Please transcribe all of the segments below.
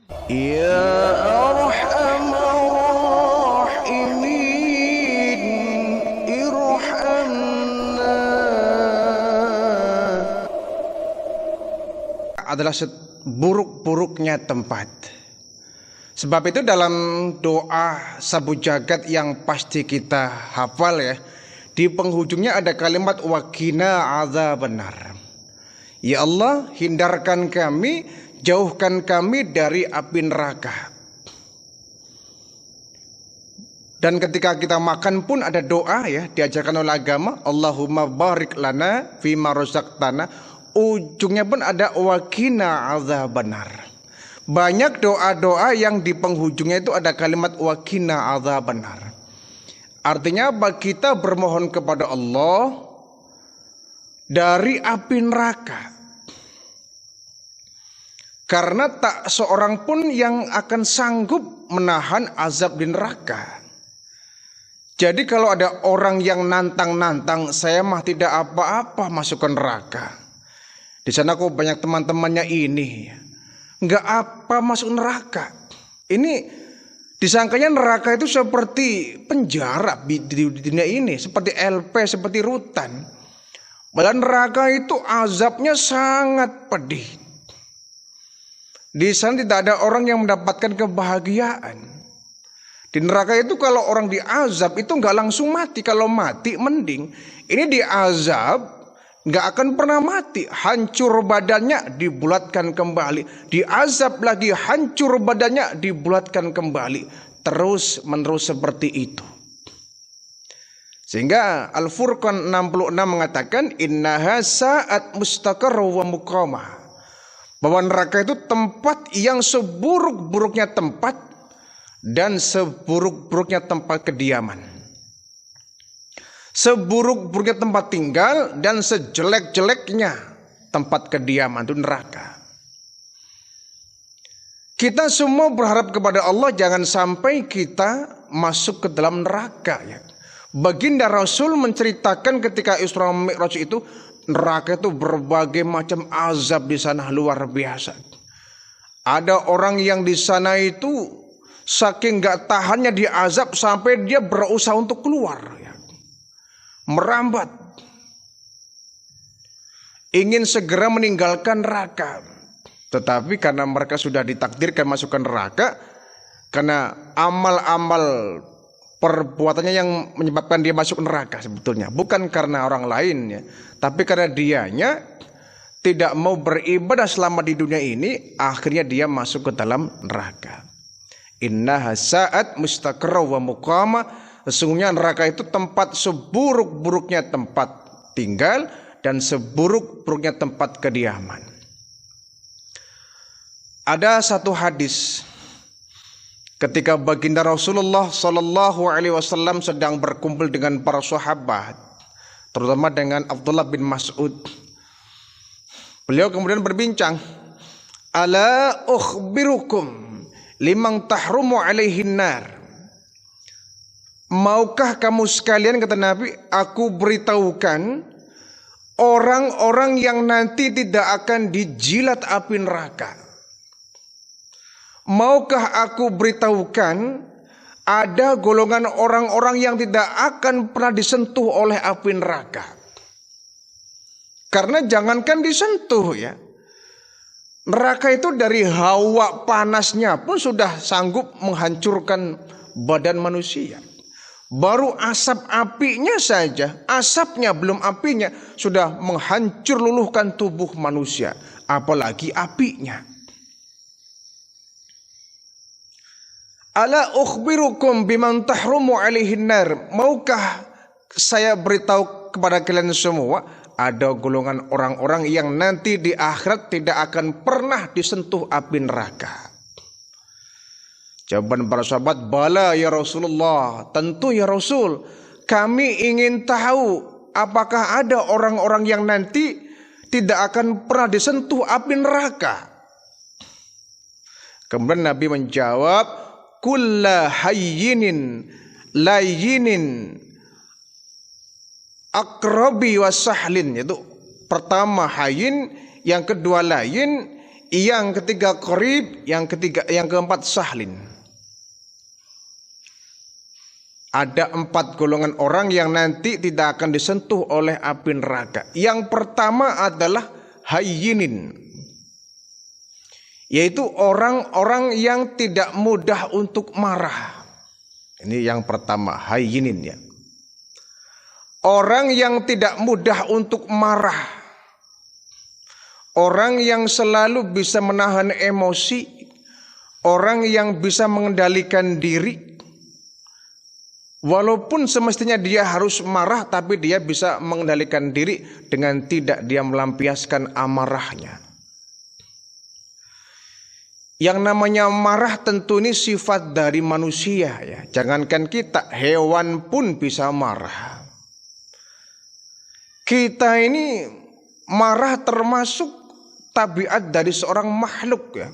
Ya Arhamar Rahimin, irhamna. Adalah seburuk-buruknya tempat. Sebab itu dalam doa sabu jagat yang pasti kita hafal ya, di penghujungnya ada kalimat waqina adzabannar. Ya Allah, hindarkan kami, jauhkan kami dari api neraka. Dan ketika kita makan pun ada doa ya, diajarkan oleh agama, Allahumma barik lana fima razaqtana. Ujungnya pun ada waqina adzabannar. Banyak doa-doa yang di penghujungnya itu ada kalimat waqina adzabannar. Artinya apa? Kita bermohon kepada Allah dari api neraka. Karena tak seorang pun yang akan sanggup menahan azab di neraka. Jadi kalau ada orang yang nantang-nantang, saya mah tidak apa-apa masuk ke neraka. Di sana kok banyak teman-temannya ini, nggak apa masuk neraka. Ini disangkanya neraka itu seperti penjara di dunia ini, seperti LP, seperti rutan. Padahal neraka itu azabnya sangat pedih. Di sana tidak ada orang yang mendapatkan kebahagiaan. Di neraka itu kalau orang diazab itu nggak langsung mati. Kalau mati mending. Ini diazab nggak akan pernah mati. Hancur badannya dibulatkan kembali. Diazab lagi hancur badannya dibulatkan kembali. Terus menerus seperti itu. Sehingga Al-Furqan 66 mengatakan innaha sa'at mustaqarr wa muqamah. Bahwa neraka itu tempat yang seburuk-buruknya tempat dan seburuk-buruknya tempat kediaman. Seburuk-buruknya tempat tinggal dan sejelek-jeleknya tempat kediaman itu neraka. Kita semua berharap kepada Allah jangan sampai kita masuk ke dalam neraka ya. Baginda Rasul menceritakan ketika Isra Mi'raj itu neraka itu berbagai macam azab di sana luar biasa. Ada orang yang di sana itu saking gak tahannya diazab sampai dia berusaha untuk keluar ya. Merambat. Ingin segera meninggalkan neraka. Tetapi karena mereka sudah ditakdirkan masuk ke neraka, karena amal-amal perbuatannya yang menyebabkan dia masuk neraka sebetulnya, bukan karena orang lainnya, tapi karena dianya tidak mau beribadah selama di dunia ini, akhirnya dia masuk ke dalam neraka. Innaha sa'at mustaqarra wa muqamah. Sesungguhnya neraka itu tempat seburuk-buruknya tempat tinggal dan seburuk-buruknya tempat kediaman. Ada satu hadis ketika baginda Rasulullah Sallallahu Alaihi Wasallam sedang berkumpul dengan para sahabat, terutama dengan Abdullah bin Mas'ud. Beliau kemudian berbincang, ala ukhbirukum liman tahrumu alaihin nar. Maukah kamu sekalian, kata Nabi, aku beritahukan orang-orang yang nanti tidak akan dijilat api neraka. Maukah aku beritahukan ada golongan orang-orang yang tidak akan pernah disentuh oleh api neraka. Karena jangankan disentuh ya. Neraka itu dari hawa panasnya pun sudah sanggup menghancurkan badan manusia. Baru asap apinya saja, asapnya belum apinya, sudah menghancur luluhkan tubuh manusia. Apalagi apinya. Ala ukhbirukum biman tahrumu alaihin nar. Maukah saya beritahu kepada kalian semua, ada golongan orang-orang yang nanti di akhirat tidak akan pernah disentuh api neraka. Jawaban para sahabat, bala ya Rasulullah, tentu ya Rasul. Kami ingin tahu apakah ada orang-orang yang nanti tidak akan pernah disentuh api neraka. Kemudian Nabi menjawab, kulla hayyinin layyinin akrabi wasahlin. Itu pertama hayyin, yang kedua layin, yang ketiga qarib, yang keempat sahlin. Ada 4 golongan orang yang nanti tidak akan disentuh oleh api neraka. Yang pertama adalah hayyinin, yaitu orang-orang yang tidak mudah untuk marah. Ini yang pertama, hayyinin ya. Orang yang tidak mudah untuk marah. Orang yang selalu bisa menahan emosi. Orang yang bisa mengendalikan diri. Walaupun semestinya dia harus marah, tapi dia bisa mengendalikan diri dengan tidak dia melampiaskan amarahnya. Yang namanya marah tentu ini sifat dari manusia ya. Jangankan kita, hewan pun bisa marah. Kita ini marah termasuk tabiat dari seorang makhluk ya.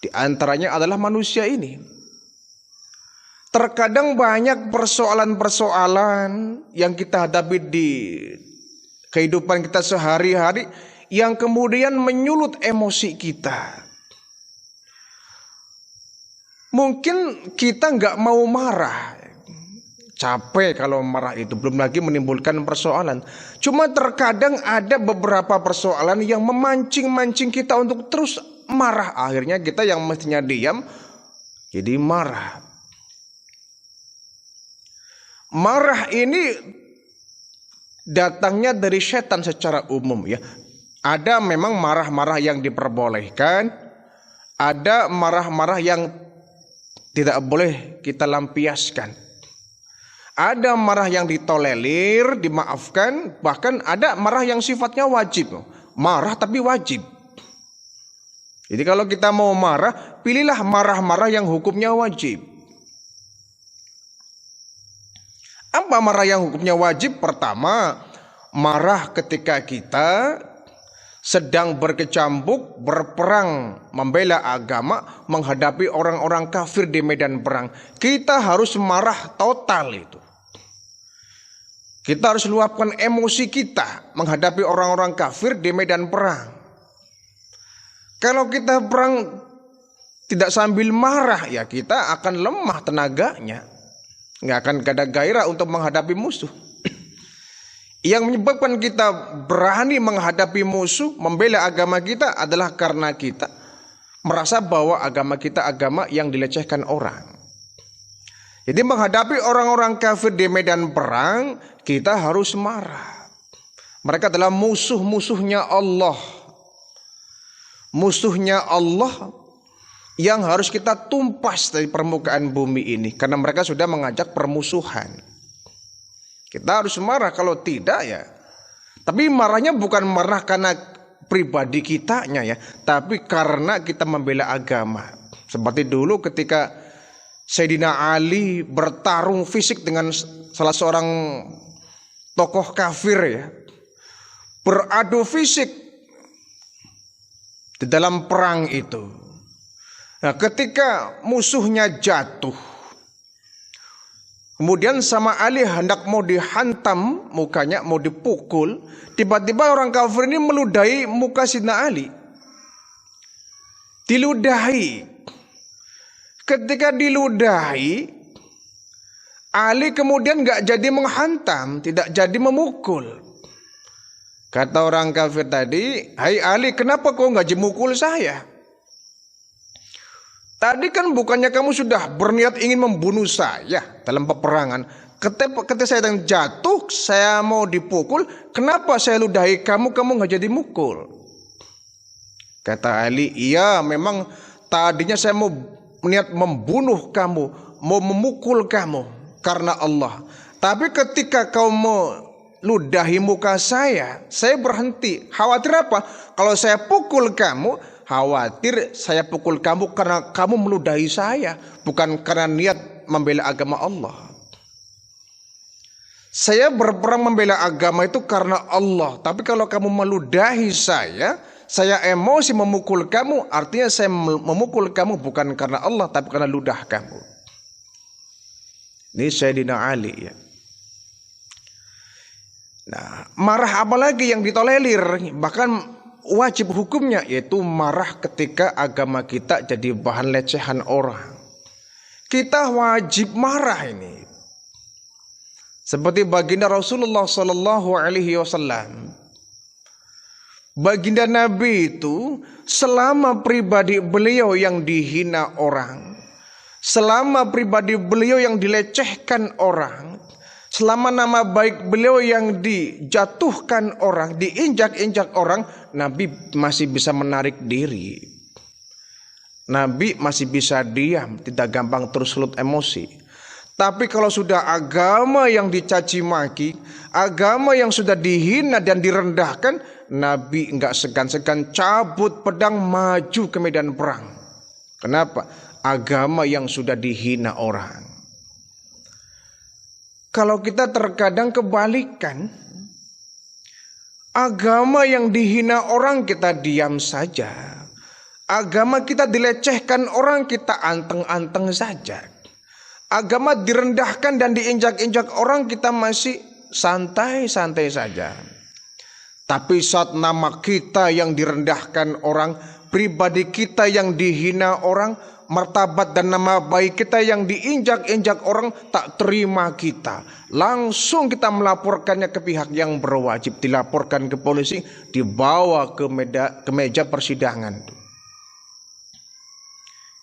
Di antaranya adalah manusia ini. Terkadang banyak persoalan-persoalan yang kita hadapi di kehidupan kita sehari-hari yang kemudian menyulut emosi kita. Mungkin kita nggak mau marah, capek kalau marah itu, belum lagi menimbulkan persoalan. Cuma terkadang ada beberapa persoalan yang memancing-mancing kita untuk terus marah. Akhirnya kita yang mestinya diam jadi marah. Marah ini datangnya dari setan secara umum ya. Ada memang marah-marah yang diperbolehkan, ada marah-marah yang tidak boleh kita lampiaskan. Ada marah yang ditolerir, dimaafkan, bahkan ada marah yang sifatnya wajib. Marah tapi wajib. Jadi kalau kita mau marah, pilihlah marah-marah yang hukumnya wajib. Apa marah yang hukumnya wajib? Pertama, marah ketika kita sedang berkecambuk, berperang, membela agama, menghadapi orang-orang kafir di medan perang. Kita harus marah total itu. Kita harus luapkan emosi kita menghadapi orang-orang kafir di medan perang. Kalau kita perang tidak sambil marah, ya kita akan lemah tenaganya. Nggak akan ada gairah untuk menghadapi musuh. Yang menyebabkan kita berani menghadapi musuh, membela agama kita adalah karena kita merasa bahwa agama kita agama yang dilecehkan orang. Jadi menghadapi orang-orang kafir di medan perang, kita harus marah. Mereka adalah musuh-musuhnya Allah. Musuhnya Allah yang harus kita tumpas dari permukaan bumi ini. Karena mereka sudah mengajak permusuhan. Kita harus marah, kalau tidak ya. Tapi marahnya bukan marah karena pribadi kitanya ya. Tapi karena kita membela agama. Seperti dulu ketika Sayyidina Ali bertarung fisik dengan salah seorang tokoh kafir ya. Beradu fisik di dalam perang itu. Nah, ketika musuhnya jatuh, kemudian sama Ali hendak mau dihantam mukanya, mau dipukul, tiba-tiba orang kafir ini meludahi muka Sayyidina Ali. Diludahi. Ketika diludahi, Ali kemudian gak jadi menghantam, tidak jadi memukul. Kata orang kafir tadi, "Hai Ali, kenapa kau gak mukul saya? Tadi kan bukannya kamu sudah berniat ingin membunuh saya dalam peperangan. Ketika saya sedang jatuh, saya mau dipukul. Kenapa saya ludahi kamu gak jadi mukul?" Kata Ali, "Iya memang tadinya saya mau niat membunuh kamu, mau memukul kamu karena Allah. Tapi ketika kau meludahi muka saya berhenti. Khawatir apa? Kalau saya pukul kamu, khawatir saya pukul kamu karena kamu meludahi saya, bukan karena niat membela agama Allah. Saya berperang membela agama itu karena Allah. Tapi kalau kamu meludahi saya emosi memukul kamu, artinya saya memukul kamu bukan karena Allah, tapi karena ludah kamu." Ini Sayyidina Ali ya. Nah, marah apalagi yang ditolerir, bahkan wajib hukumnya, yaitu marah ketika agama kita jadi bahan lecehan orang. Kita wajib marah ini. Seperti baginda Rasulullah Sallallahu Alaihi Wasallam. Baginda Nabi itu selama pribadi beliau yang dihina orang, selama pribadi beliau yang dilecehkan orang, selama nama baik beliau yang dijatuhkan orang, diinjak-injak orang, Nabi masih bisa menarik diri. Nabi masih bisa diam, tidak gampang tersulut emosi. Tapi kalau sudah agama yang dicaci maki, agama yang sudah dihina dan direndahkan, Nabi enggak segan-segan cabut pedang maju ke medan perang. Kenapa? Agama yang sudah dihina orang. Kalau kita terkadang kebalikan, agama yang dihina orang kita diam saja. Agama kita dilecehkan orang kita anteng-anteng saja. Agama direndahkan dan diinjak-injak orang kita masih santai-santai saja. Tapi saat nama kita yang direndahkan orang, pribadi kita yang dihina orang, martabat dan nama baik kita yang diinjak-injak orang, tak terima kita. Langsung kita melaporkannya ke pihak yang berwajib, dilaporkan ke polisi, dibawa ke meja persidangan.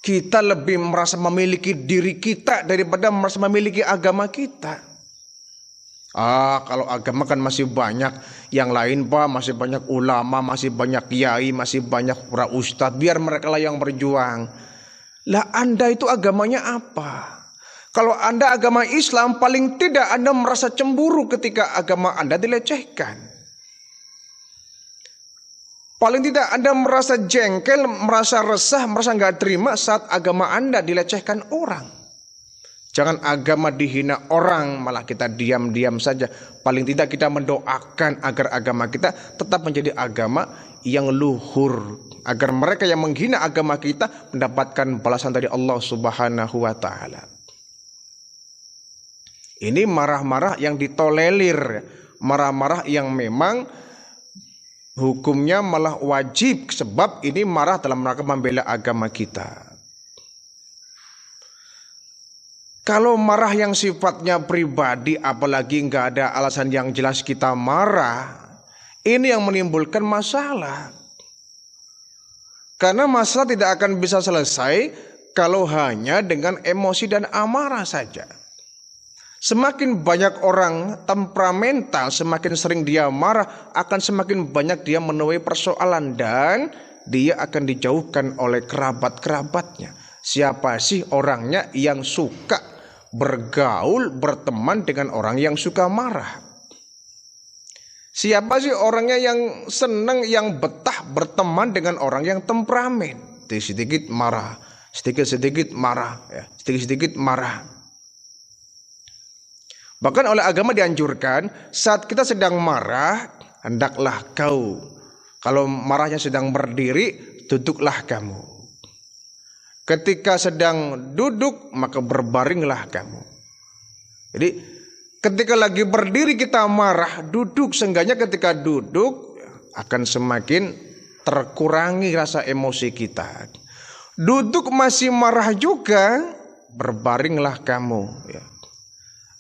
Kita lebih merasa memiliki diri kita daripada merasa memiliki agama kita. Kalau agama kan masih banyak yang lain, Pak, masih banyak ulama, masih banyak kiai, masih banyak para ustadz, biar mereka lah yang berjuang. Lah Anda itu agamanya apa? Kalau Anda agama Islam, paling tidak Anda merasa cemburu ketika agama Anda dilecehkan. Paling tidak Anda merasa jengkel, merasa resah, merasa nggak terima saat agama Anda dilecehkan orang. Jangan agama dihina orang, malah kita diam-diam saja. Paling tidak kita mendoakan agar agama kita tetap menjadi agama yang luhur. Agar mereka yang menghina agama kita mendapatkan balasan dari Allah Subhanahu wa Ta'ala. Ini marah-marah yang ditolerir, marah-marah yang memang hukumnya malah wajib, sebab ini marah dalam rangka membela agama kita. Kalau marah yang sifatnya pribadi, apalagi nggak ada alasan yang jelas kita marah, ini yang menimbulkan masalah. Karena masalah tidak akan bisa selesai kalau hanya dengan emosi dan amarah saja. Semakin banyak orang temperamental, semakin sering dia marah, akan semakin banyak dia menuai persoalan dan dia akan dijauhkan oleh kerabat-kerabatnya. Siapa sih orangnya yang suka bergaul, berteman dengan orang yang suka marah? Siapa sih orangnya yang senang, yang betah berteman dengan orang yang temperamen? Sedikit-sedikit marah, sedikit-sedikit marah, ya, sedikit-sedikit marah. Bahkan oleh agama dianjurkan saat kita sedang marah, hendaklah kau, kalau marahnya sedang berdiri, duduklah kamu. Ketika sedang duduk, maka berbaringlah kamu. Jadi ketika lagi berdiri kita marah, duduk, seenggaknya ketika duduk akan semakin terkurangi rasa emosi kita. Duduk masih marah juga, berbaringlah kamu, ya.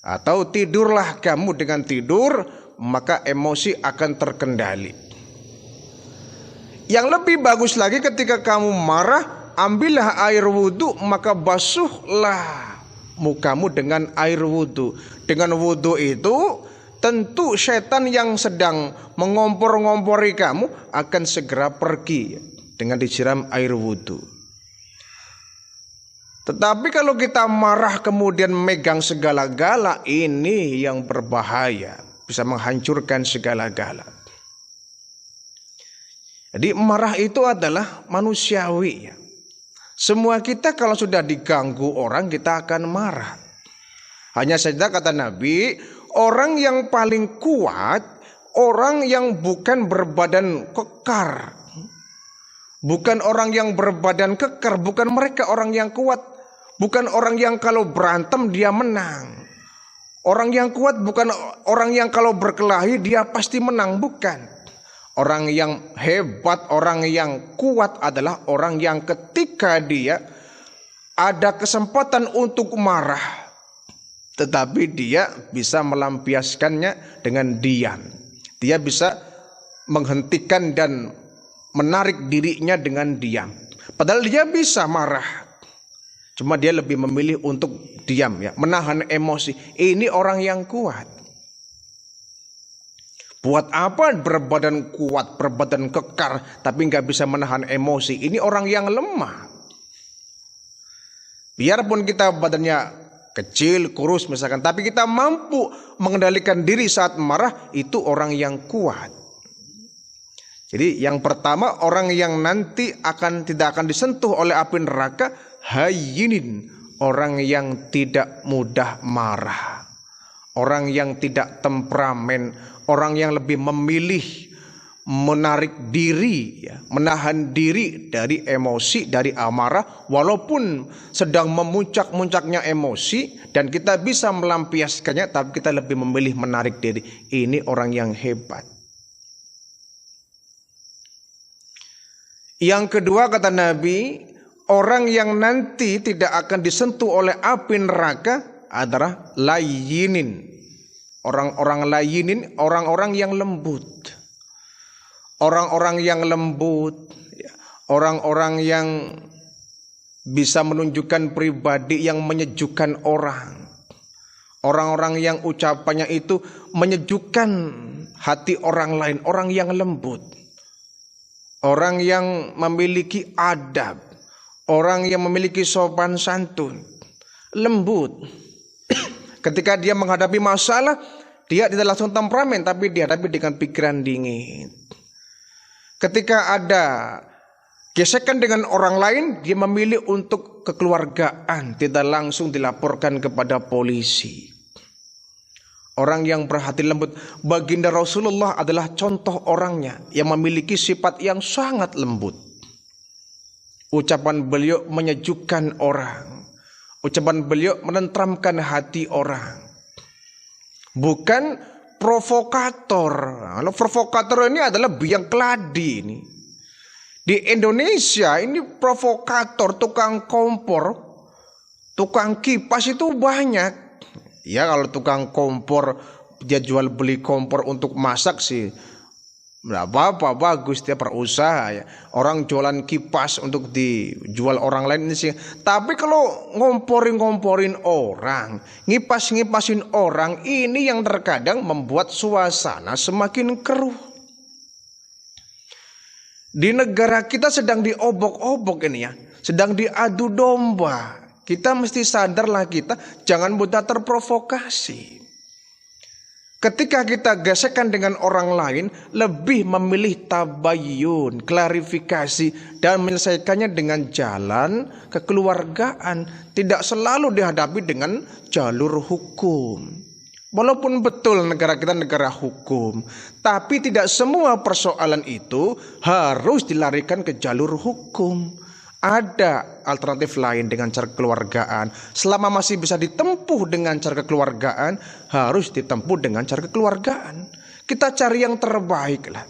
Atau tidurlah kamu, dengan tidur maka emosi akan terkendali. Yang lebih bagus lagi ketika kamu marah, ambillah air wudhu, maka basuhlah mukamu dengan air wudhu. Dengan wudhu itu tentu setan yang sedang mengompor-ngompori kamu akan segera pergi dengan disiram air wudhu. Tetapi kalau kita marah kemudian megang segala-gala, ini yang berbahaya, bisa menghancurkan segala-gala. Jadi marah itu adalah manusiawi. Semua kita kalau sudah diganggu orang, kita akan marah. Hanya saja kata Nabi, orang yang paling kuat, orang yang bukan berbadan kekar. Bukan orang yang berbadan kekar, bukan mereka orang yang kuat. Bukan orang yang kalau berantem dia menang. Orang yang kuat bukan orang yang kalau berkelahi dia pasti menang, bukan. Orang yang hebat, orang yang kuat adalah orang yang ketika dia ada kesempatan untuk marah, tetapi dia bisa melampiaskannya dengan diam. Dia bisa menghentikan dan menarik dirinya dengan diam. Padahal dia bisa marah. Cuma dia lebih memilih untuk diam, ya, menahan emosi. Ini orang yang kuat. Buat apa berbadan kuat, berbadan kekar, tapi nggak bisa menahan emosi? Ini orang yang lemah. Biarpun kita badannya kecil, kurus misalkan, tapi kita mampu mengendalikan diri saat marah, itu orang yang kuat. Jadi yang pertama, orang yang nanti tidak akan disentuh oleh api neraka, hayyinin, orang yang tidak mudah marah, orang yang tidak temperamen, orang yang lebih memilih menarik diri, ya, menahan diri dari emosi, dari amarah, walaupun sedang memuncak-muncaknya emosi dan kita bisa melampiaskannya, tapi kita lebih memilih menarik diri. Ini orang yang hebat. Yang kedua, kata Nabi, orang yang nanti tidak akan disentuh oleh api neraka adalah layyinin. Orang-orang layyinin, orang-orang yang lembut. Orang-orang yang lembut, orang-orang yang bisa menunjukkan pribadi yang menyejukkan orang. Orang-orang yang ucapannya itu menyejukkan hati orang lain, orang yang lembut. Orang yang memiliki adab, orang yang memiliki sopan santun, lembut. Ketika dia menghadapi masalah, dia tidak langsung temperamen, tapi dihadapi dengan pikiran dingin. Ketika ada gesekan dengan orang lain, dia memilih untuk kekeluargaan, tidak langsung dilaporkan kepada polisi. Orang yang berhati lembut. Baginda Rasulullah adalah contoh orangnya yang memiliki sifat yang sangat lembut. Ucapan beliau menyejukkan orang. Ucapan beliau menenteramkan hati orang. Bukan provokator. Kalau provokator ini adalah biang keladi ini. Di Indonesia ini provokator, tukang kompor, tukang kipas itu banyak. Ya, kalau tukang kompor dia jual beli kompor untuk masak sih nggak apa-apa, bagus, dia berusaha, ya. Orang jualan kipas untuk dijual orang lain ini sih. Tapi kalau ngomporin orang, ngipasin orang, ini yang terkadang membuat suasana semakin keruh. Di negara kita sedang diobok-obok ini, ya, sedang diadu domba. Kita mesti sadarlah, kita jangan mudah terprovokasi. Ketika kita gesekan dengan orang lain, lebih memilih tabayun, klarifikasi, dan menyelesaikannya dengan jalan kekeluargaan. Tidak selalu dihadapi dengan jalur hukum. Walaupun betul negara kita negara hukum, tapi tidak semua persoalan itu harus dilarikan ke jalur hukum. Ada alternatif lain dengan cara kekeluargaan. Selama masih bisa ditempuh dengan cara kekeluargaan, harus ditempuh dengan cara kekeluargaan. Kita cari yang terbaik lah.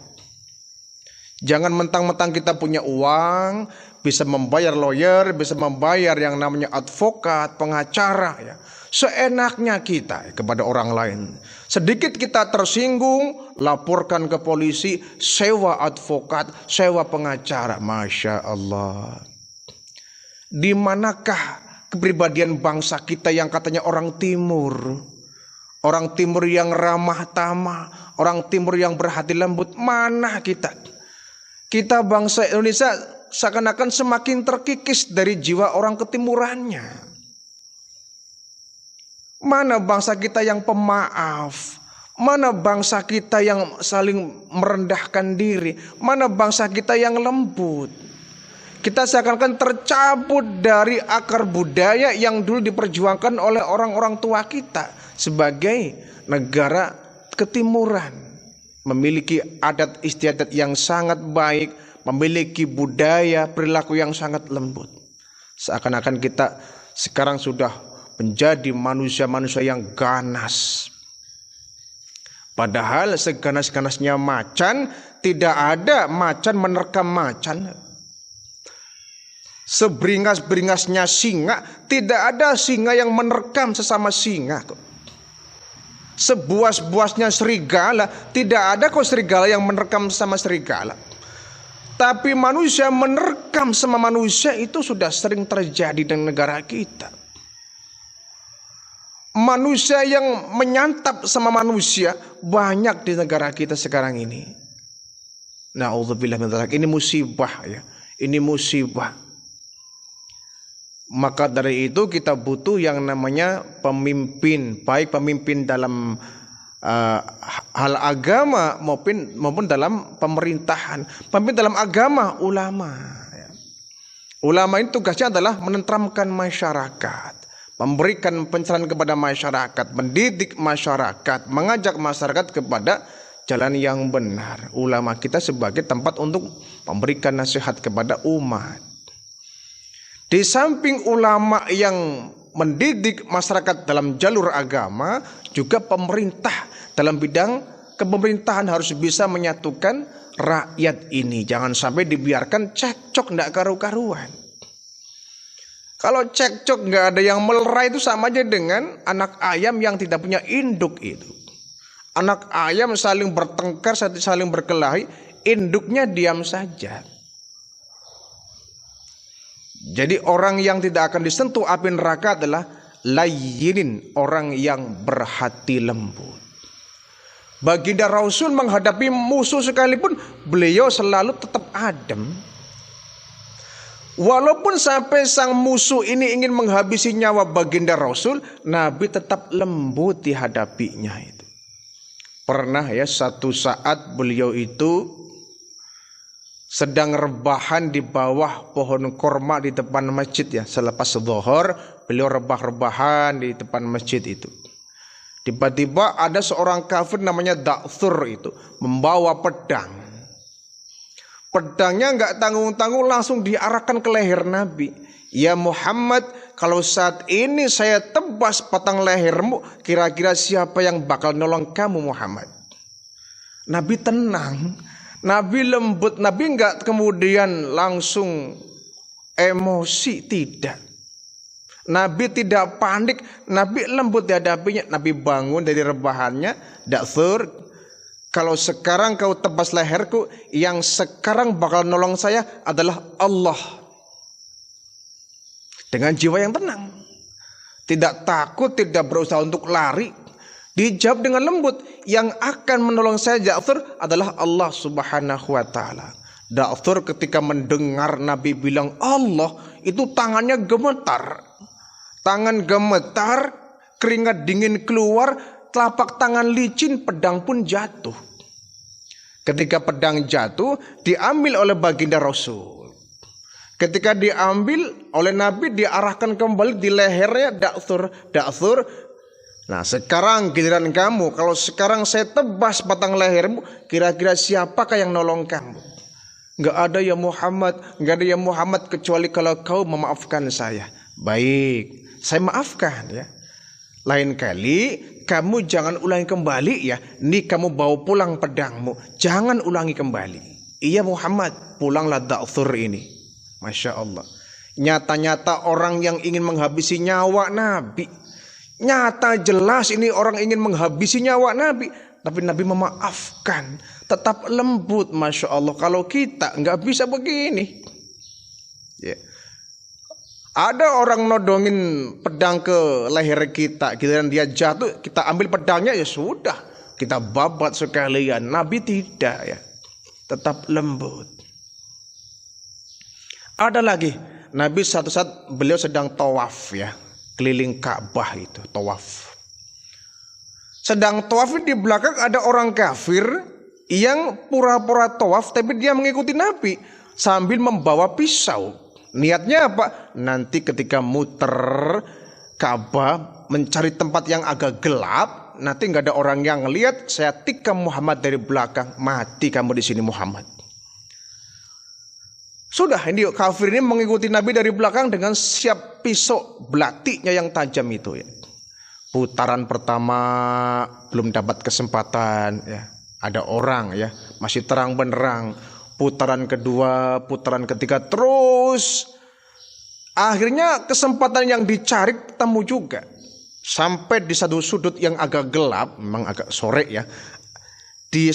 Jangan mentang-mentang kita punya uang, bisa membayar lawyer, bisa membayar yang namanya advokat, pengacara, ya, seenaknya kita kepada orang lain. Sedikit kita tersinggung, laporkan ke polisi, sewa advokat, sewa pengacara. Masya Allah. Di manakah kepribadian bangsa kita yang katanya orang timur? Orang timur yang ramah tamah, orang timur yang berhati lembut. Mana kita? Kita bangsa Indonesia seakan-akan semakin terkikis dari jiwa orang ketimurannya. Mana bangsa kita yang pemaaf? Mana bangsa kita yang saling merendahkan diri? Mana bangsa kita yang lembut? Kita seakan-akan tercabut dari akar budaya yang dulu diperjuangkan oleh orang-orang tua kita sebagai negara ketimuran. Memiliki adat istiadat yang sangat baik, memiliki budaya perilaku yang sangat lembut. Seakan-akan kita sekarang sudah menjadi manusia-manusia yang ganas. Padahal seganas-ganasnya macan tidak ada macan menerkam macan. Seberingas-beringasnya singa, tidak ada singa yang menerkam sesama singa kok. Sebuas-buasnya serigala, tidak ada kok serigala yang menerkam sama serigala. Tapi manusia menerkam sama manusia itu sudah sering terjadi di negara kita. Manusia yang menyantap sama manusia banyak di negara kita sekarang ini. Na'udzubillah min dzalik. Ini musibah ya. Ini musibah. Maka dari itu kita butuh yang namanya pemimpin, baik pemimpin dalam hal agama maupun dalam pemerintahan. Pemimpin dalam agama ulama. Ya. Ulama ini tugasnya adalah menenteramkan masyarakat, memberikan pencerahan kepada masyarakat, mendidik masyarakat, mengajak masyarakat kepada jalan yang benar. Ulama kita sebagai tempat untuk memberikan nasihat kepada umat. Di samping ulama yang mendidik masyarakat dalam jalur agama, juga pemerintah dalam bidang kepemerintahan harus bisa menyatukan rakyat ini. Jangan sampai dibiarkan cekcok tidak karu-karuan. Kalau cekcok nggak ada yang melerai itu sama aja dengan anak ayam yang tidak punya induk itu. Anak ayam saling bertengkar, saling berkelahi, induknya diam saja. Jadi orang yang tidak akan disentuh api neraka adalah layyinin, orang yang berhati lembut. Baginda Rasul menghadapi musuh sekalipun beliau selalu tetap adem. Walaupun sampai sang musuh ini ingin menghabisi nyawa baginda Rasul, Nabi tetap lembut dihadapinya itu. Pernah ya satu saat beliau itu sedang rebahan di bawah pohon korma di depan masjid ya. Selepas zuhur beliau rebah-rebahan di depan masjid itu. Tiba-tiba ada seorang kafir namanya Da'thur itu membawa pedang. Pedangnya nggak tanggung-tanggung langsung diarahkan ke leher Nabi. Ya Muhammad, kalau saat ini saya tebas batang lehermu, kira-kira siapa yang bakal nolong kamu Muhammad? Nabi tenang. Nabi lembut, Nabi enggak kemudian langsung emosi, tidak. Nabi tidak panik, Nabi lembut dihadapinya. Nabi bangun dari rebahannya, Da'thur, kalau sekarang kau tebas leherku, yang sekarang bakal nolong saya adalah Allah. Dengan jiwa yang tenang, tidak takut, tidak berusaha untuk lari. Dijawab dengan lembut, yang akan menolong saya Da'thur adalah Allah Subhanahu wa taala. Da'thur ketika mendengar Nabi bilang Allah, itu tangannya gemetar. Tangan gemetar, keringat dingin keluar, telapak tangan licin, pedang pun jatuh. Ketika pedang jatuh, diambil oleh baginda Rasul. Ketika diambil oleh Nabi, diarahkan kembali di lehernya Da'thur. Da'thur, nah sekarang giliran kamu. Kalau sekarang saya tebas batang lehermu, kira-kira siapakah yang nolong kamu? Gak ada ya Muhammad, gak ada ya Muhammad kecuali kalau kau memaafkan saya. Baik, saya maafkan ya. Lain kali kamu jangan ulangi kembali ya. Ini kamu bawa pulang pedangmu, jangan ulangi kembali. Iya Muhammad, pulanglah Da'thur ini. Masya Allah. Nyata-nyata orang yang ingin menghabisi nyawa Nabi. Nyata jelas ini orang ingin menghabisi nyawa Nabi. Tapi Nabi memaafkan, tetap lembut. Masya Allah. Kalau kita nggak bisa begini ya. Ada orang nodongin pedang ke leher kita, giliran dia jatuh, kita ambil pedangnya ya sudah, kita babat sekalian. Nabi tidak ya, tetap lembut. Ada lagi, Nabi satu saat beliau sedang tawaf ya, keliling Ka'bah itu, tawaf. Sedang tawaf di belakang ada orang kafir yang pura-pura tawaf, tapi dia mengikuti Nabi sambil membawa pisau. Niatnya apa? Nanti ketika muter Ka'bah mencari tempat yang agak gelap, nanti nggak ada orang yang lihat, saya tikam Muhammad dari belakang, mati kamu di sini Muhammad. Sudah, ini kafir ini mengikuti Nabi dari belakang dengan siap pisau belatinya yang tajam itu ya. Putaran pertama belum dapat kesempatan ya. Ada orang ya, masih terang benderang, putaran kedua, putaran ketiga, terus akhirnya kesempatan yang dicari ketemu juga. Sampai di satu sudut yang agak gelap, memang agak sore ya, di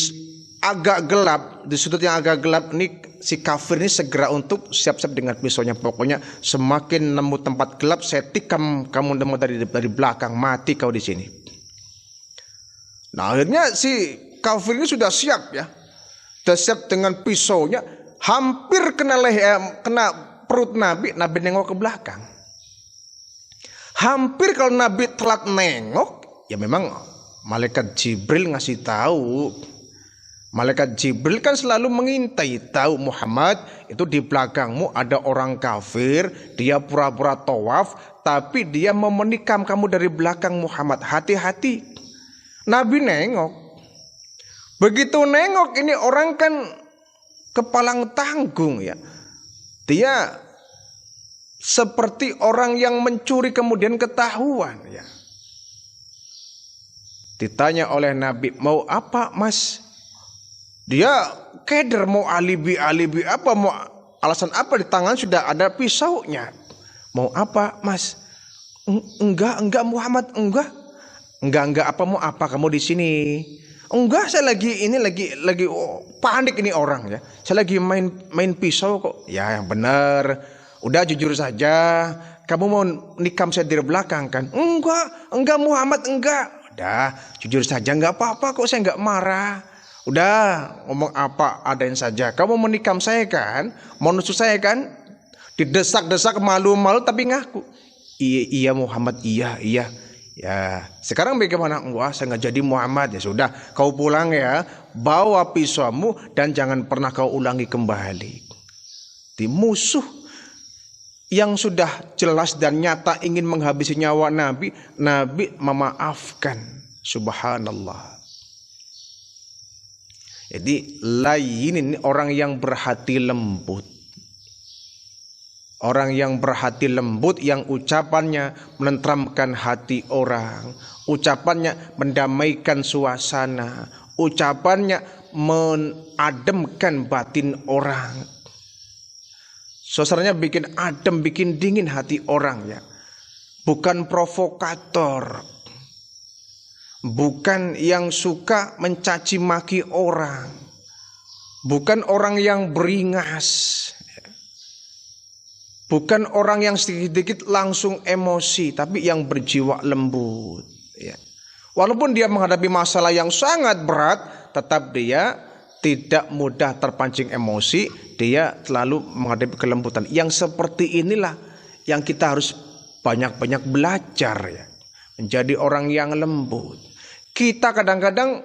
agak gelap, di sudut yang agak gelap ini si kafir ini segera untuk siap-siap dengan pisaunya. Pokoknya semakin nemu tempat gelap, saya tikam kamu nemu dari belakang, mati kau di sini. Nah akhirnya si kafir ini sudah siap ya, sudah siap dengan pisaunya, hampir kena perut Nabi. Nabi nengok ke belakang. Hampir kalau Nabi telat nengok, ya memang malaikat Jibril ngasih tahu. Malaikat Jibril kan selalu mengintai, tahu Muhammad itu di belakangmu ada orang kafir, dia pura-pura tawaf, tapi dia mau menikam kamu dari belakang Muhammad. Hati-hati. Nabi nengok. Begitu nengok ini orang kan kepalang tanggung ya. Dia seperti orang yang mencuri kemudian ketahuan ya. Ditanya oleh Nabi, mau apa mas? Dia keder, mau alibi apa, mau alasan apa, di tangan sudah ada pisaunya. Mau apa mas? Enggak Muhammad, enggak apa, mau apa kamu di sini? Enggak, saya lagi panik ini orang ya. Saya lagi main pisau kok. Ya yang benar. Udah jujur saja, kamu mau nikam saya dari belakang kan? Enggak Muhammad, enggak. Udah jujur saja, enggak apa-apa kok, saya enggak marah. Udah ngomong apa adain saja. Kamu mau nikam saya kan? Mau nusuk saya kan? Didesak-desak malu-malu tapi ngaku. Iya Muhammad, iya. Ya, sekarang bagaimana? Wah, saya nggak jadi Muhammad. Ya sudah, kau pulang ya, bawa pisaumu dan jangan pernah kau ulangi kembali. Di musuh yang sudah jelas dan nyata ingin menghabisi nyawa Nabi memaafkan. Subhanallah. Jadi layinin, orang yang berhati lembut. Orang yang berhati lembut, yang ucapannya menenteramkan hati orang, ucapannya mendamaikan suasana, ucapannya menademkan batin orang. Suasananya bikin adem, bikin dingin hati orang ya. Bukan provokator, bukan yang suka mencaci maki orang, bukan orang yang beringas. Bukan orang yang sedikit-sedikit langsung emosi, tapi yang berjiwa lembut. Ya. Walaupun dia menghadapi masalah yang sangat berat, tetap dia tidak mudah terpancing emosi. Dia selalu menghadapi kelembutan. Yang seperti inilah yang kita harus banyak-banyak belajar ya. Menjadi orang yang lembut. Kita kadang-kadang,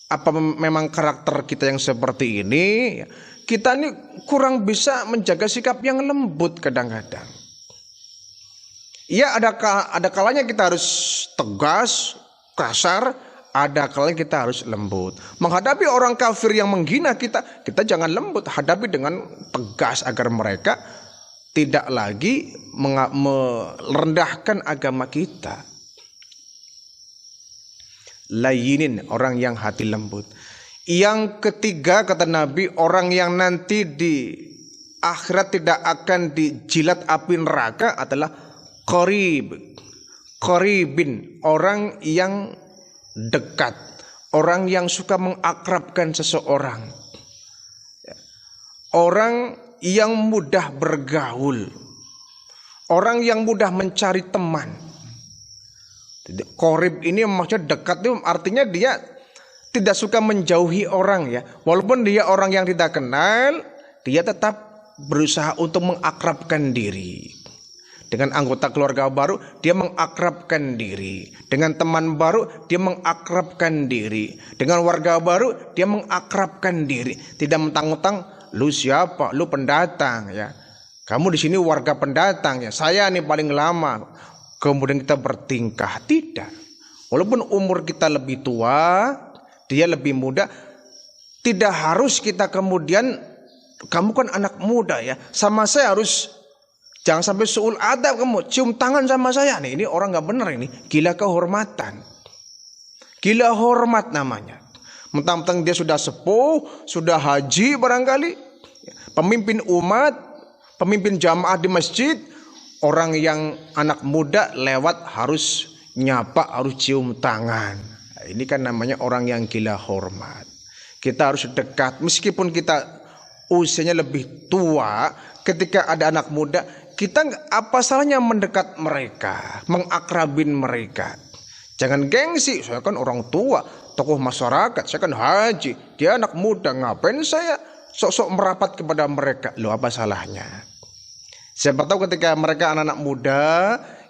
apa memang karakter kita yang seperti ini ya, kita ini kurang bisa menjaga sikap yang lembut kadang-kadang. Ya ada kalanya kita harus tegas, kasar, ada kalanya kita harus lembut. Menghadapi orang kafir yang menghina kita jangan lembut, hadapi dengan tegas agar mereka tidak lagi merendahkan agama kita. Layinin, orang yang hati lembut. Yang ketiga kata Nabi, orang yang nanti di akhirat tidak akan dijilat api neraka adalah qaribin, orang yang dekat, orang yang suka mengakrabkan seseorang, orang yang mudah bergaul, orang yang mudah mencari teman. Qarib ini maksudnya dekat, itu artinya dia tidak suka menjauhi orang ya. Walaupun dia orang yang tidak kenal, dia tetap berusaha untuk mengakrabkan diri. Dengan anggota keluarga baru, dia mengakrabkan diri. Dengan teman baru, dia mengakrabkan diri. Dengan warga baru, dia mengakrabkan diri. Tidak mentang-mentang, lu siapa? Lu pendatang ya. Kamu di sini warga pendatang ya. Saya nih paling lama. Kemudian kita bertingkah. Tidak. Walaupun umur kita lebih tua, dia lebih muda, tidak harus kita kemudian, kamu kan anak muda ya, sama saya harus, jangan sampai suul adab kamu cium tangan sama saya nih, ini orang nggak benar, ini gila kehormatan, gila hormat namanya. Mentang-mentang dia sudah sepuh, sudah haji barangkali, pemimpin umat, pemimpin jamaah di masjid, orang yang anak muda lewat harus nyapa, harus cium tangan. Nah, ini kan namanya orang yang gila hormat. Kita harus dekat, meskipun kita usianya lebih tua, ketika ada anak muda, kita apa salahnya mendekat mereka, mengakrabin mereka. Jangan gengsi, saya kan orang tua, tokoh masyarakat, saya kan haji, dia anak muda, ngapain saya sok-sok merapat kepada mereka? Loh, apa salahnya? Siapa tahu ketika mereka anak-anak muda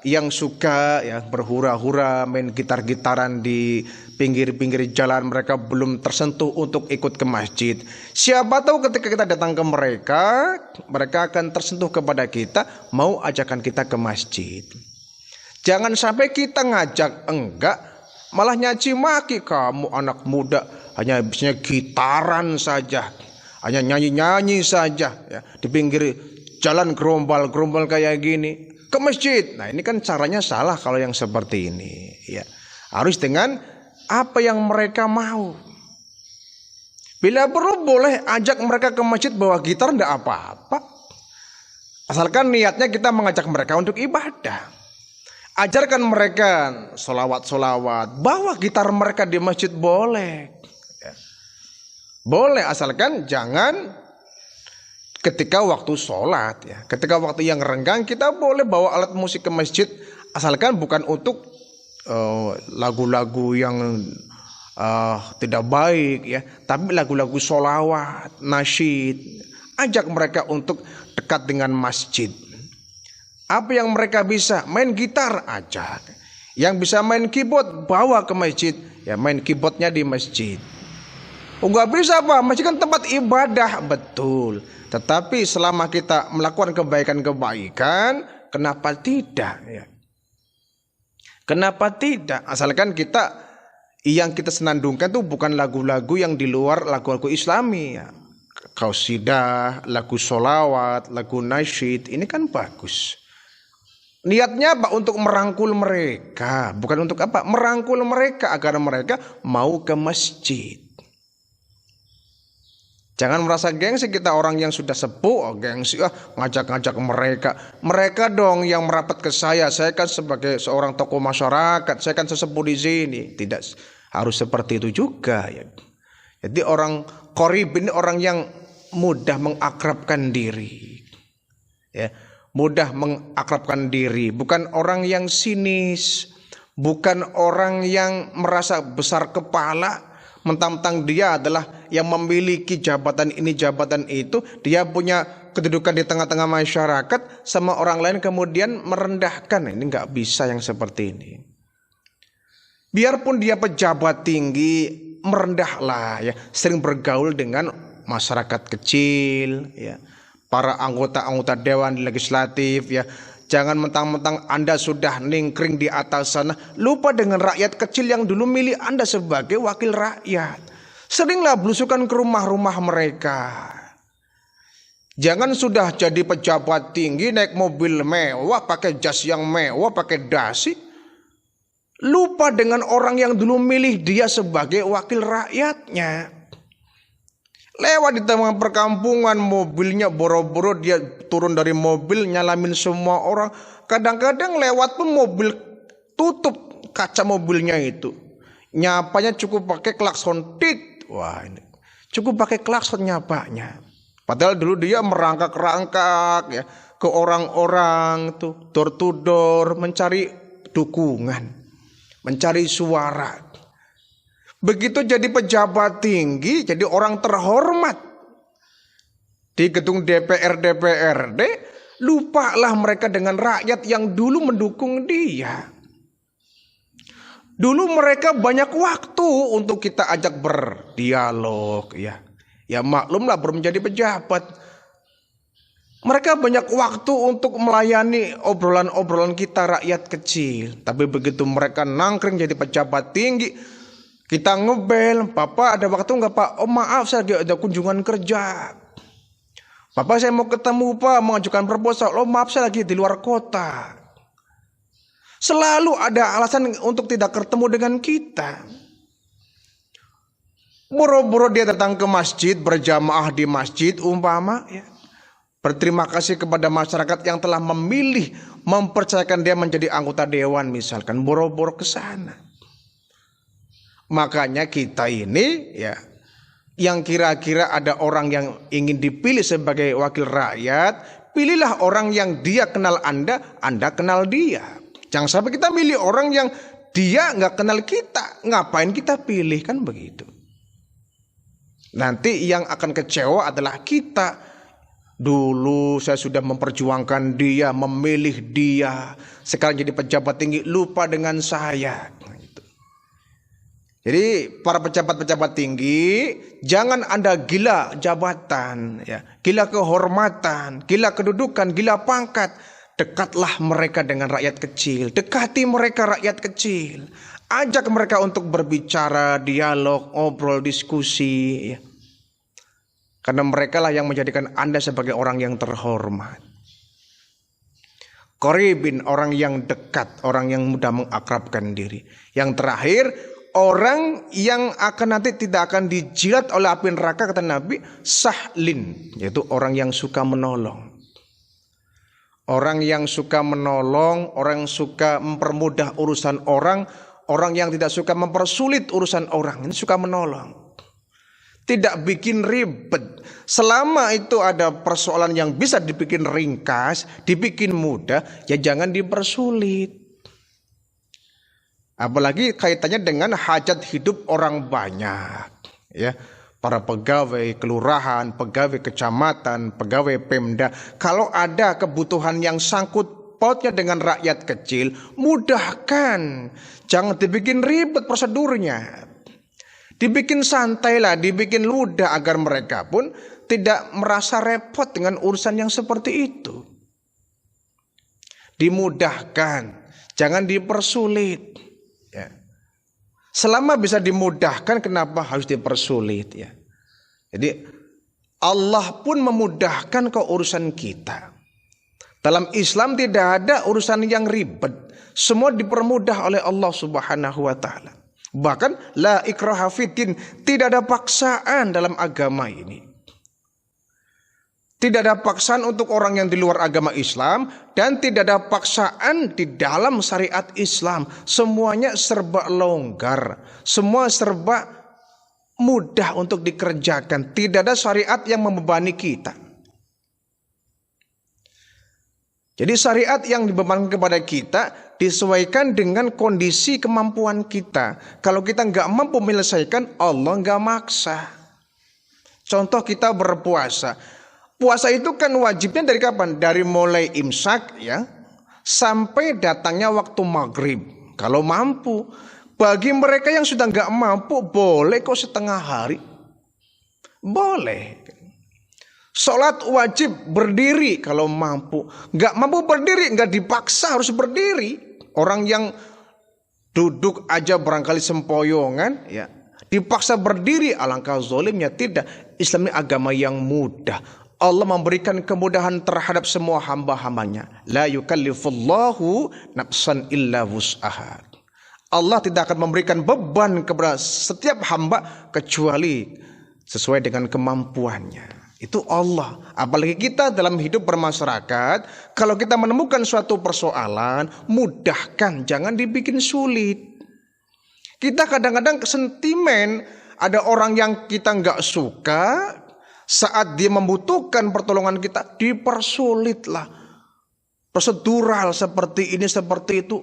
yang suka ya berhura-hura, main gitar-gitaran di pinggir-pinggir jalan, mereka belum tersentuh untuk ikut ke masjid. Siapa tahu ketika kita datang ke mereka, mereka akan tersentuh kepada kita, mau ajakan kita ke masjid. Jangan sampai kita ngajak enggak, malah nyaci maki, kamu anak muda hanya bisanya gitaran saja, hanya nyanyi-nyanyi saja ya, di pinggir jalan gerombal-gerombal kayak gini ke masjid. Nah, ini kan caranya salah kalau yang seperti ini ya. Harus dengan apa yang mereka mau. Bila perlu boleh ajak mereka ke masjid bawa gitar, enggak apa-apa. Asalkan niatnya kita mengajak mereka untuk ibadah. Ajarkan mereka solawat-solawat, bawa gitar mereka di masjid boleh ya. Boleh, asalkan jangan ketika waktu sholat ya. Ketika waktu yang renggang kita boleh bawa alat musik ke masjid, asalkan bukan untuk lagu-lagu yang tidak baik ya, tapi lagu-lagu sholawat, nasyid. Ajak mereka untuk dekat dengan masjid. Apa yang mereka bisa, main gitar, ajak. Yang bisa main keyboard, bawa ke masjid, ya main keyboardnya di masjid. Oh, nggak bisa Pak, masjid kan tempat ibadah, betul. Tetapi selama kita melakukan kebaikan-kebaikan, kenapa tidak ya? Kenapa tidak? Asalkan kita yang kita senandungkan itu bukan lagu-lagu yang di luar lagu-lagu Islami ya. Qasidah, lagu sholawat, lagu nasyid, ini kan bagus. Niatnya apa? Untuk merangkul mereka, bukan untuk apa? Merangkul mereka agar mereka mau ke masjid. Jangan merasa gengsi, kita orang yang sudah sepuh, gengsi ngajak-ngajak mereka. Mereka dong yang merapat ke saya. Saya kan sebagai seorang tokoh masyarakat, saya kan sesepuh di sini. Tidak harus seperti itu juga ya. Jadi orang qorib ini orang yang mudah mengakrabkan diri. Ya, mudah mengakrabkan diri, bukan orang yang sinis, bukan orang yang merasa besar kepala. Mentang-mentang dia adalah yang memiliki jabatan ini, jabatan itu, dia punya kedudukan di tengah-tengah masyarakat, sama orang lain kemudian merendahkan. Ini nggak bisa yang seperti ini. Biarpun dia pejabat tinggi, merendahlah ya, sering bergaul dengan masyarakat kecil ya, para anggota-anggota dewan legislatif ya. Jangan mentang-mentang Anda sudah ningkring di atas sana, lupa dengan rakyat kecil yang dulu milih Anda sebagai wakil rakyat. Seringlah belusukan ke rumah-rumah mereka. Jangan sudah jadi pejabat tinggi, naik mobil mewah, pakai jas yang mewah, pakai dasi, lupa dengan orang yang dulu milih dia sebagai wakil rakyatnya. Lewat di tengah perkampungan, mobilnya boro-boro, dia turun dari mobil nyalamin semua orang. Kadang-kadang lewat pun mobil tutup kaca mobilnya itu. Nyapanya cukup pakai klakson tit. Wah, ini cukup pakai klakson nyapanya. Padahal dulu dia merangkak-rangkak ya ke orang-orang tuh, door to door, mencari dukungan, mencari suara. Begitu jadi pejabat tinggi, jadi orang terhormat di gedung DPR, DPRD, lupalah mereka dengan rakyat yang dulu mendukung dia. Dulu mereka banyak waktu untuk kita ajak berdialog ya. Ya maklumlah, belum menjadi pejabat. Mereka banyak waktu untuk melayani obrolan-obrolan kita rakyat kecil. Tapi begitu mereka nangkring jadi pejabat tinggi, kita ngebel, Bapak ada waktu nggak Pak? Oh maaf, saya lagi ada kunjungan kerja. Bapak saya mau ketemu Pak, mengajukan proposal. Oh maaf, saya lagi di luar kota. Selalu ada alasan untuk tidak ketemu dengan kita. Boro-boro dia datang ke masjid, berjamaah di masjid umpama ya. Berterima kasih kepada masyarakat yang telah memilih, mempercayakan dia menjadi anggota dewan misalkan, boro-boro ke sana. Makanya kita ini ya, yang kira-kira ada orang yang ingin dipilih sebagai wakil rakyat, pilihlah orang yang dia kenal Anda kenal dia. Jangan sampai kita milih orang yang dia nggak kenal kita, ngapain kita pilih, kan begitu. Nanti yang akan kecewa adalah kita. Dulu saya sudah memperjuangkan dia, memilih dia, sekarang jadi pejabat tinggi lupa dengan saya. Jadi para pejabat-pejabat tinggi, jangan Anda gila jabatan, ya, gila kehormatan, gila kedudukan, gila pangkat. Dekatlah mereka dengan rakyat kecil, dekati mereka rakyat kecil, ajak mereka untuk berbicara, dialog, ngobrol, diskusi, ya. Karena mereka lah yang menjadikan Anda sebagai orang yang terhormat. Qaribin, orang yang dekat, orang yang mudah mengakrabkan diri. Yang terakhir, orang yang akan nanti tidak akan dijilat oleh api neraka, kata Nabi, sahlin, yaitu orang yang suka menolong. Orang yang suka menolong, orang yang suka mempermudah urusan orang, orang yang tidak suka mempersulit urusan orang, ini suka menolong. Tidak bikin ribet. Selama itu ada persoalan yang bisa dibikin ringkas, dibikin mudah, ya jangan dipersulit. Apalagi kaitannya dengan hajat hidup orang banyak, ya. Para pegawai kelurahan, pegawai kecamatan, pegawai Pemda, kalau ada kebutuhan yang sangkut pautnya dengan rakyat kecil, mudahkan. Jangan dibikin ribet prosedurnya. Dibikin santai lah, dibikin ludah agar mereka pun tidak merasa repot dengan urusan yang seperti itu. Dimudahkan, jangan dipersulit. Ya. Selama bisa dimudahkan, kenapa harus dipersulit? Ya. Jadi Allah pun memudahkan ke urusan kita. Dalam Islam tidak ada urusan yang ribet, semua dipermudah oleh Allah Subhanahu wa Ta'ala. Bahkan la ikraha fiddin, tidak ada paksaan dalam agama ini. Tidak ada paksaan untuk orang yang di luar agama Islam, dan tidak ada paksaan di dalam syariat Islam. Semuanya serba longgar, semua serba mudah untuk dikerjakan. Tidak ada syariat yang membebani kita. Jadi syariat yang dibebankan kepada kita disesuaikan dengan kondisi kemampuan kita. Kalau kita nggak mampu menyelesaikan, Allah nggak maksa. Contoh kita berpuasa. Puasa itu kan wajibnya dari kapan? Dari mulai imsak ya, sampai datangnya waktu maghrib. Kalau mampu. Bagi mereka yang sudah nggak mampu, boleh kok setengah hari. Boleh. Sholat wajib berdiri kalau mampu. Gak mampu berdiri, gak dipaksa harus berdiri. Orang yang duduk aja barangkali sempoyongan, ya, dipaksa berdiri, alangkah zolimnya. Tidak, Islam ini agama yang mudah. Allah memberikan kemudahan terhadap semua hamba-hambanya. La yukallifullahu nafsan illa wus'aha. Allah tidak akan memberikan beban kepada setiap hamba kecuali sesuai dengan kemampuannya. Itu Allah. Apalagi kita dalam hidup bermasyarakat, kalau kita menemukan suatu persoalan, mudahkan, jangan dibikin sulit. Kita kadang-kadang sentimen, ada orang yang kita nggak suka, saat dia membutuhkan pertolongan kita, dipersulitlah. Prosedural seperti ini, seperti itu.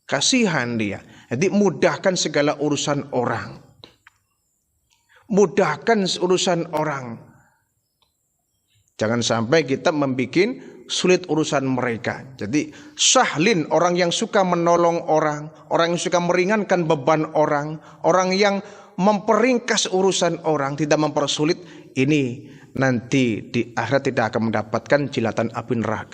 Kasihan dia. Jadi mudahkan segala urusan orang. Mudahkan urusan orang. Jangan sampai kita membuat sulit urusan mereka. Jadi sahlin, orang yang suka menolong orang, orang yang suka meringankan beban orang, orang yang memperingkas urusan orang, tidak mempersulit, ini nanti di akhirat tidak akan mendapatkan jilatan api neraka.